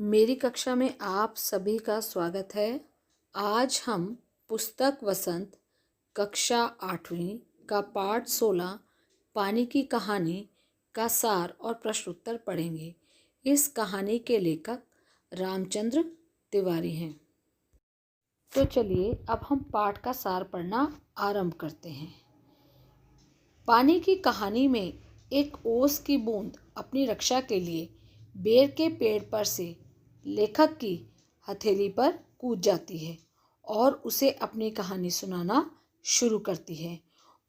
मेरी कक्षा में आप सभी का स्वागत है। आज हम पुस्तक वसंत कक्षा 8वीं का पाठ 16 पानी की कहानी का सार और प्रश्न उत्तर पढ़ेंगे। इस कहानी के लेखक रामचंद्र तिवारी हैं। तो चलिए अब हम पाठ का सार पढ़ना आरंभ करते हैं। पानी की कहानी में एक ओस की बूंद अपनी रक्षा के लिए बेर के पेड़ पर से लेखक की हथेली पर कूद जाती है और उसे अपनी कहानी सुनाना शुरू करती है।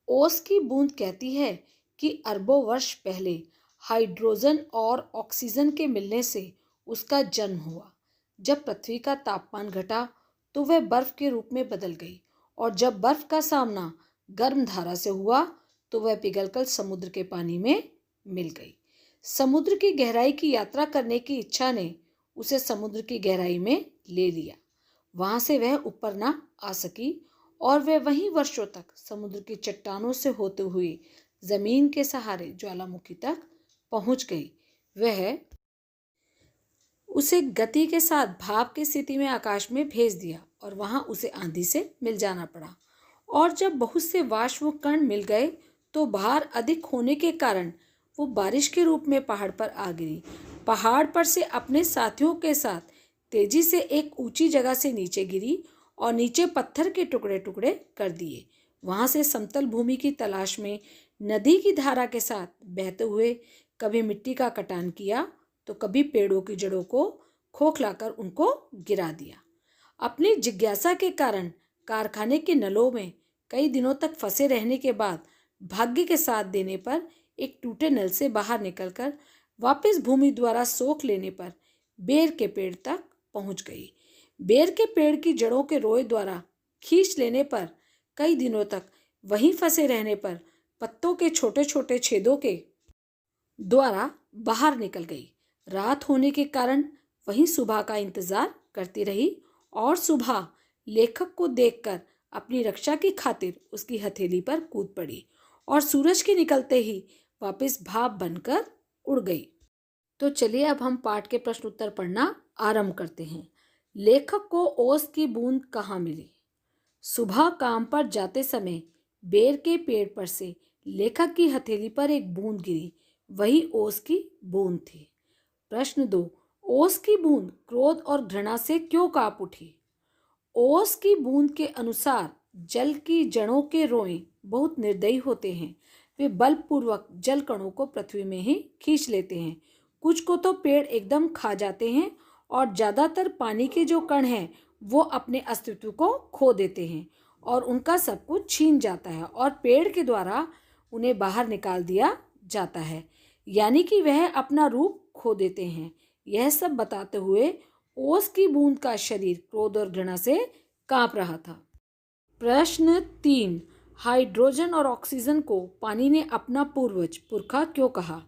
ओस की बूंद कहती है कि अरबों वर्ष पहले हाइड्रोजन और ऑक्सीजन के मिलने से उसका जन्म हुआ। जब पृथ्वी का तापमान घटा तो वह बर्फ के रूप में बदल गई, और जब बर्फ का सामना गर्म धारा से हुआ तो वह पिघलकर समुद्र के पानी में मिल गई। समुद्र की गहराई की यात्रा करने की इच्छा ने उसे समुद्र की गहराई में ले लिया। वहां से वह ऊपर ना आ सकी और वह वहीं वर्षों तक समुद्र की चट्टानों से होते हुए जमीन के सहारे ज्वालामुखी तक पहुंच गई। वह उसे गति के साथ भाप की स्थिति में आकाश में भेज दिया और वहां उसे आंधी से मिल जाना पड़ा। और जब बहुत से वाष्प कण मिल गए तो भार अधिक होने के कारण वो बारिश के रूप में पहाड़ पर आ गिरी। पहाड़ पर से अपने साथियों के साथ तेजी से एक ऊंची जगह से नीचे गिरी और नीचे पत्थर के टुकड़े टुकड़े कर दिए। वहां से समतल भूमि की तलाश में नदी की धारा के साथ बहते हुए कभी मिट्टी का कटान किया तो कभी पेड़ों की जड़ों को खोखलाकर उनको गिरा दिया। अपनी जिज्ञासा के कारण कारखाने के नलों में कई दिनों तक फंसे रहने के बाद भाग्य के साथ देने पर एक टूटे नल से बाहर निकलकर वापस भूमि द्वारा सोख लेने पर बेर के पेड़ तक पहुंच गई। बेर के पेड़ की जड़ों के रोए द्वारा खींच लेने पर कई दिनों तक वहीं फंसे रहने पर पत्तों के छोटे छोटे छेदों के द्वारा बाहर निकल गई। रात होने के कारण वहीं सुबह का इंतजार करती रही और सुबह लेखक को देखकर अपनी रक्षा की खातिर उसकी हथेली पर कूद पड़ी और सूरज के निकलते ही वापस भाप बनकर उड़ गई। तो चलिए अब हम पाठ के प्रश्न उत्तर पढ़ना आरंभ करते हैं। लेखक को ओस की बूंद कहाँ मिली? सुबह काम पर जाते समय बेर के पेड़ पर से लेखक की हथेली पर एक बूंद गिरी। वही ओस की बूंद थी। प्रश्न 2, ओस की बूंद क्रोध और घृणा से क्यों कांप उठी? ओस की बूंद के अनुसार जल की जड़ों के रोए बहुत निर्दयी होते हैं। वे बलपूर्वक जल कणों को पृथ्वी में ही खींच लेते हैं। कुछ को तो पेड़ एकदम खा जाते हैं और ज्यादातर पानी के जो कण हैं वो अपने अस्तित्व को खो देते हैं और उनका सब कुछ छीन जाता है और पेड़ के द्वारा उन्हें बाहर निकाल दिया जाता है, यानी कि वह अपना रूप खो देते हैं। यह सब बताते हुए ओस की बूंद का शरीर क्रोध और घृणा से कांप रहा था। प्रश्न 3, हाइड्रोजन और ऑक्सीजन को पानी ने अपना पूर्वज पुरखा क्यों कहा?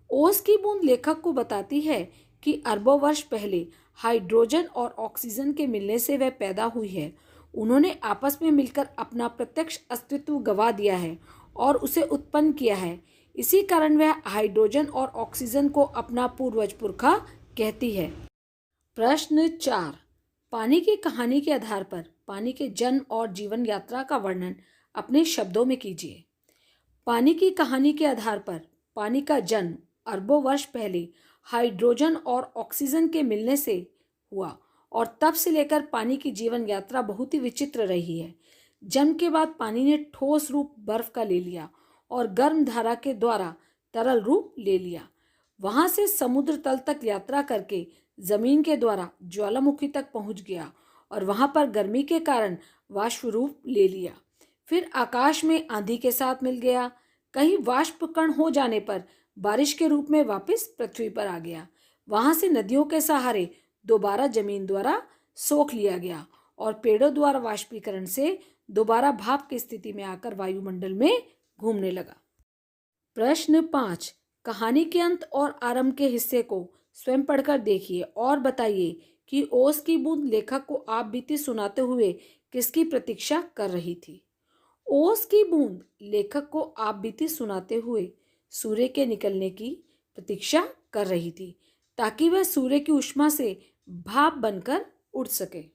ओस की बूंद लेखक को बताती है कि अरबों वर्ष पहले हाइड्रोजन और ऑक्सीजन के मिलने से वह पैदा हुई है। उन्होंने आपस में मिलकर अपना प्रत्यक्ष अस्तित्व गंवा दिया है और उसे उत्पन्न किया है। इसी कारण वह हाइड्रोजन और ऑक्सीजन को अपना पूर्वज पुरखा कहती है। प्रश्न 4, पानी की कहानी के आधार पर पानी के जन्म और जीवन यात्रा का वर्णन अपने शब्दों में कीजिए। पानी की कहानी के आधार पर पानी का जन्म अरबों वर्ष पहले हाइड्रोजन और ऑक्सीजन के मिलने से हुआ और तब से लेकर पानी की जीवन यात्रा बहुत ही विचित्र रही है। जन्म के बाद पानी ने ठोस रूप बर्फ का ले लिया और गर्म धारा के द्वारा तरल रूप ले लिया। वहां से समुद्र तल तक यात्रा करके जमीन के द्वारा ज्वालामुखी तक पहुंच गया और वहां पर गर्मी के कारण वाष्प रूप ले लिया। फिर आकाश में आंधी के साथ मिल गया। कहीं वाष्प कण हो जाने पर बारिश के रूप में वापस पृथ्वी पर आ गया। वहां से नदियों के सहारे दोबारा जमीन द्वारा सोख लिया गया और पेड़ों द्वारा वाष्पीकरण से दोबारा भाप की स्थिति में आकर वायुमंडल में घूमने लगा। प्रश्न 5, कहानी के अंत और आरंभ के हिस्से को स्वयं पढ़कर देखिए और बताइए कि ओस की बूंद लेखक को आप बीती सुनाते हुए किसकी प्रतीक्षा कर रही थी? ओस की बूंद लेखक को आप बीती सुनाते हुए सूर्य के निकलने की प्रतीक्षा कर रही थी। ताकि वह सूर्य की ऊष्मा से भाप बनकर उड़ सके।